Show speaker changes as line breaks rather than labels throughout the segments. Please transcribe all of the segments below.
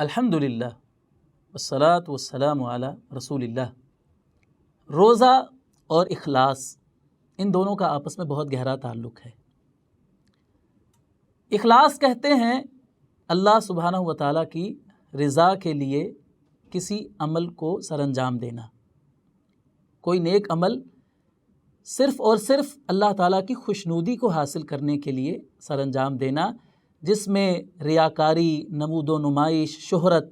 الحمدللہ والصلاة والسلام علی رسول اللہ۔ روزہ اور اخلاص، ان دونوں کا آپس میں بہت گہرا تعلق ہے۔ اخلاص کہتے ہیں اللہ سبحانہ و تعالیٰ کی رضا کے لیے کسی عمل کو سر انجام دینا، کوئی نیک عمل صرف اور صرف اللہ تعالیٰ کی خوشنودی کو حاصل کرنے کے لیے سر انجام دینا، جس میں ریاکاری، نمود و نمائش، شہرت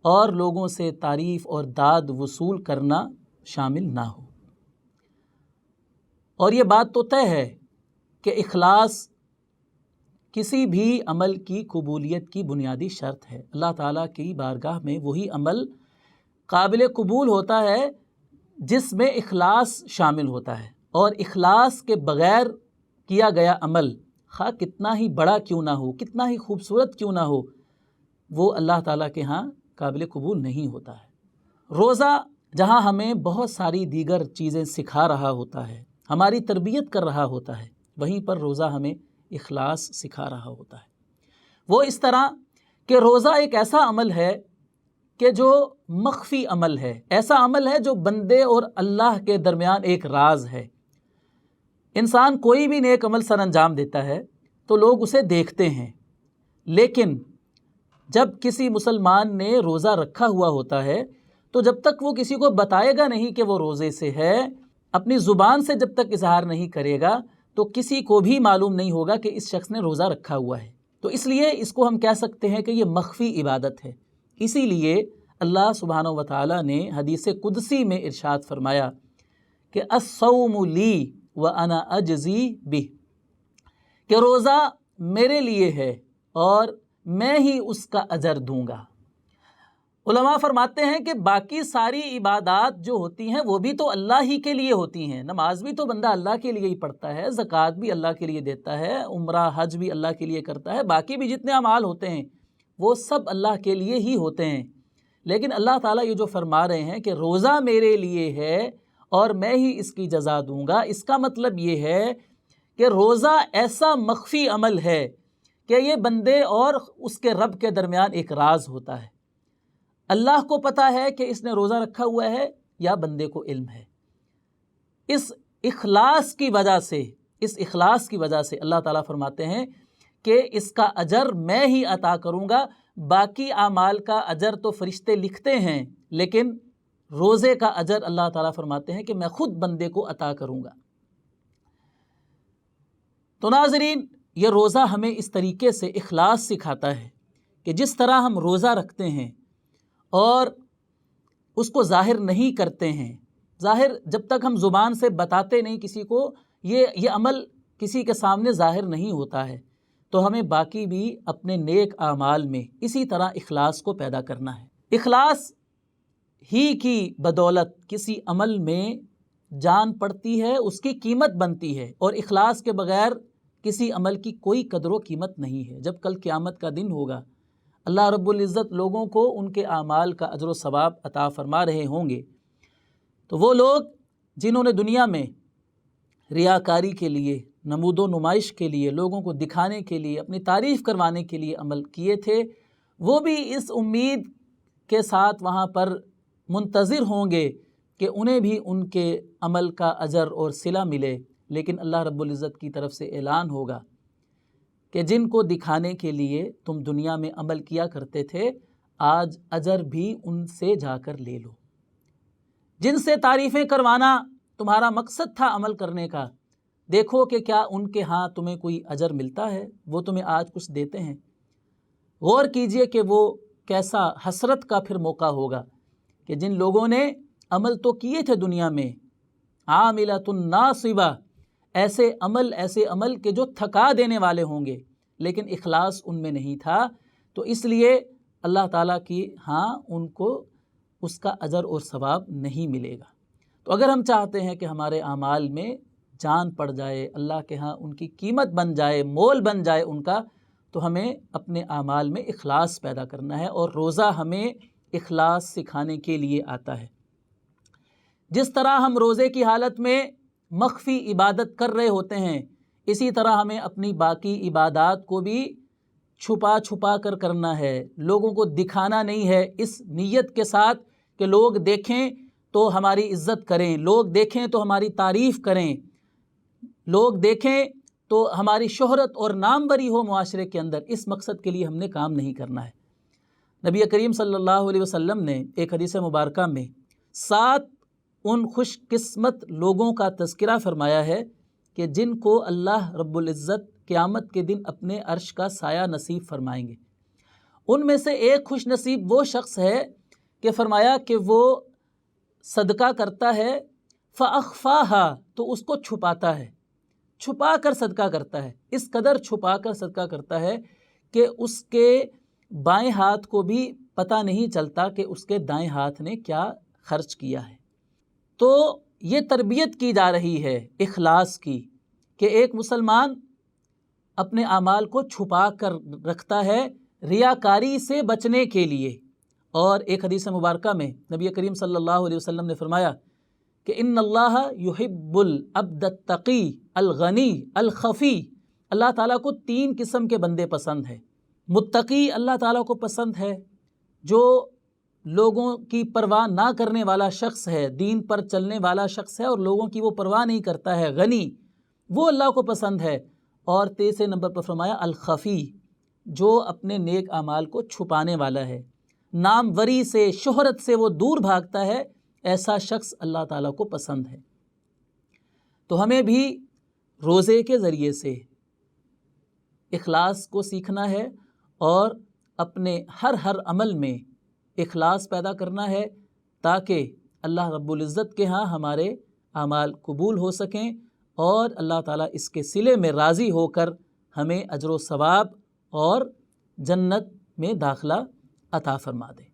اور لوگوں سے تعریف اور داد وصول کرنا شامل نہ ہو۔ اور یہ بات تو طے ہے کہ اخلاص کسی بھی عمل کی قبولیت کی بنیادی شرط ہے۔ اللہ تعالیٰ کی بارگاہ میں وہی عمل قابل قبول ہوتا ہے جس میں اخلاص شامل ہوتا ہے، اور اخلاص کے بغیر کیا گیا عمل خواہ کتنا ہی بڑا کیوں نہ ہو، کتنا ہی خوبصورت کیوں نہ ہو، وہ اللہ تعالیٰ کے ہاں قابل قبول نہیں ہوتا ہے۔ روزہ جہاں ہمیں بہت ساری دیگر چیزیں سکھا رہا ہوتا ہے، ہماری تربیت کر رہا ہوتا ہے، وہیں پر روزہ ہمیں اخلاص سکھا رہا ہوتا ہے۔ وہ اس طرح کہ روزہ ایک ایسا عمل ہے کہ جو مخفی عمل ہے، ایسا عمل ہے جو بندے اور اللہ کے درمیان ایک راز ہے۔ انسان کوئی بھی نیک عمل سر انجام دیتا ہے تو لوگ اسے دیکھتے ہیں، لیکن جب کسی مسلمان نے روزہ رکھا ہوا ہوتا ہے تو جب تک وہ کسی کو بتائے گا نہیں کہ وہ روزے سے ہے، اپنی زبان سے جب تک اظہار نہیں کرے گا تو کسی کو بھی معلوم نہیں ہوگا کہ اس شخص نے روزہ رکھا ہوا ہے۔ تو اس لیے اس کو ہم کہہ سکتے ہیں کہ یہ مخفی عبادت ہے۔ اسی لیے اللہ سبحانہ و تعالیٰ نے حدیث قدسی میں ارشاد فرمایا کہ الصوم لی وانا اجزی بہ، کہ روزہ میرے لیے ہے اور میں ہی اس کا اجر دوں گا۔ علماء فرماتے ہیں کہ باقی ساری عبادات جو ہوتی ہیں وہ بھی تو اللہ ہی کے لیے ہوتی ہیں۔ نماز بھی تو بندہ اللہ کے لیے ہی پڑھتا ہے، زکوٰۃ بھی اللہ کے لیے دیتا ہے، عمرہ حج بھی اللہ کے لیے کرتا ہے، باقی بھی جتنے اعمال ہوتے ہیں وہ سب اللہ کے لیے ہی ہوتے ہیں۔ لیکن اللہ تعالیٰ یہ جو فرما رہے ہیں کہ روزہ میرے لیے ہے اور میں ہی اس کی جزا دوں گا، اس کا مطلب یہ ہے کہ روزہ ایسا مخفی عمل ہے کہ یہ بندے اور اس کے رب کے درمیان ایک راز ہوتا ہے۔ اللہ کو پتہ ہے کہ اس نے روزہ رکھا ہوا ہے یا بندے کو علم ہے۔ اس اخلاص کی وجہ سے اللہ تعالیٰ فرماتے ہیں کہ اس کا اجر میں ہی عطا کروں گا۔ باقی اعمال کا اجر تو فرشتے لکھتے ہیں، لیکن روزے کا اجر اللہ تعالیٰ فرماتے ہیں کہ میں خود بندے کو عطا کروں گا۔ تو ناظرین، یہ روزہ ہمیں اس طریقے سے اخلاص سکھاتا ہے کہ جس طرح ہم روزہ رکھتے ہیں اور اس کو ظاہر نہیں کرتے ہیں، ظاہر جب تک ہم زبان سے بتاتے نہیں کسی کو، یہ عمل کسی کے سامنے ظاہر نہیں ہوتا ہے، تو ہمیں باقی بھی اپنے نیک اعمال میں اسی طرح اخلاص کو پیدا کرنا ہے۔ اخلاص ہی کی بدولت کسی عمل میں جان پڑتی ہے، اس کی قیمت بنتی ہے، اور اخلاص کے بغیر کسی عمل کی کوئی قدر و قیمت نہیں ہے۔ جب کل قیامت کا دن ہوگا، اللہ رب العزت لوگوں کو ان کے اعمال کا اجر و ثواب عطا فرما رہے ہوں گے، تو وہ لوگ جنہوں نے دنیا میں ریاکاری کے لیے، نمود و نمائش کے لیے، لوگوں کو دکھانے کے لیے، اپنی تعریف کروانے کے لیے عمل کیے تھے، وہ بھی اس امید کے ساتھ وہاں پر منتظر ہوں گے کہ انہیں بھی ان کے عمل کا اجر اور صلہ ملے۔ لیکن اللہ رب العزت کی طرف سے اعلان ہوگا کہ جن کو دکھانے کے لیے تم دنیا میں عمل کیا کرتے تھے، آج اجر بھی ان سے جا کر لے لو۔ جن سے تعریفیں کروانا تمہارا مقصد تھا عمل کرنے کا، دیکھو کہ کیا ان کے ہاں تمہیں کوئی اجر ملتا ہے، وہ تمہیں آج کچھ دیتے ہیں۔ غور کیجئے کہ وہ کیسا حسرت کا پھر موقع ہوگا کہ جن لوگوں نے عمل تو کیے تھے دنیا میں، عاملۃ ناصبہ، ایسے عمل کہ جو تھکا دینے والے ہوں گے، لیکن اخلاص ان میں نہیں تھا، تو اس لیے اللہ تعالیٰ کی ہاں ان کو اس کا اجر اور ثواب نہیں ملے گا۔ تو اگر ہم چاہتے ہیں کہ ہمارے اعمال میں جان پڑ جائے، اللہ کے ہاں ان کی قیمت بن جائے، مول بن جائے ان کا، تو ہمیں اپنے اعمال میں اخلاص پیدا کرنا ہے، اور روزہ ہمیں اخلاص سکھانے کے لیے آتا ہے۔ جس طرح ہم روزے کی حالت میں مخفی عبادت کر رہے ہوتے ہیں، اسی طرح ہمیں اپنی باقی عبادات کو بھی چھپا چھپا کر کرنا ہے، لوگوں کو دکھانا نہیں ہے، اس نیت کے ساتھ کہ لوگ دیکھیں تو ہماری عزت کریں، لوگ دیکھیں تو ہماری تعریف کریں، لوگ دیکھیں تو ہماری شہرت اور ناموری ہو معاشرے کے اندر۔ اس مقصد کے لیے ہم نے کام نہیں کرنا ہے۔ نبی کریم صلی اللہ علیہ وسلم نے ایک حدیث مبارکہ میں 7 ان خوش قسمت لوگوں کا تذکرہ فرمایا ہے کہ جن کو اللہ رب العزت قیامت کے دن اپنے عرش کا سایہ نصیب فرمائیں گے۔ ان میں سے ایک خوش نصیب وہ شخص ہے کہ فرمایا کہ وہ صدقہ کرتا ہے فَأَخْفَاهَا، تو اس کو چھپاتا ہے، چھپا کر صدقہ کرتا ہے، اس قدر چھپا کر صدقہ کرتا ہے کہ اس کے بائیں ہاتھ کو بھی پتہ نہیں چلتا کہ اس کے دائیں ہاتھ نے کیا خرچ کیا ہے۔ تو یہ تربیت کی جا رہی ہے اخلاص کی، کہ ایک مسلمان اپنے اعمال کو چھپا کر رکھتا ہے ریاکاری سے بچنے کے لیے۔ اور ایک حدیث مبارکہ میں نبی کریم صلی اللہ علیہ وسلم نے فرمایا کہ ان اللہ یحب العبد التقی الغنی الخفی، اللہ تعالیٰ کو 3 قسم کے بندے پسند ہیں۔ متقی اللہ تعالیٰ کو پسند ہے، جو لوگوں کی پرواہ نہ کرنے والا شخص ہے، دین پر چلنے والا شخص ہے اور لوگوں کی وہ پرواہ نہیں کرتا ہے۔ غنی، وہ اللہ کو پسند ہے۔ اور 3 نمبر پر فرمایا الخفی، جو اپنے نیک اعمال کو چھپانے والا ہے، ناموری سے، شہرت سے وہ دور بھاگتا ہے، ایسا شخص اللہ تعالیٰ کو پسند ہے۔ تو ہمیں بھی روزے کے ذریعے سے اخلاص کو سیکھنا ہے اور اپنے ہر عمل میں اخلاص پیدا کرنا ہے، تاکہ اللہ رب العزت کے ہاں ہمارے اعمال قبول ہو سکیں اور اللہ تعالیٰ اس کے صلے میں راضی ہو کر ہمیں اجر و ثواب اور جنت میں داخلہ عطا فرما دے۔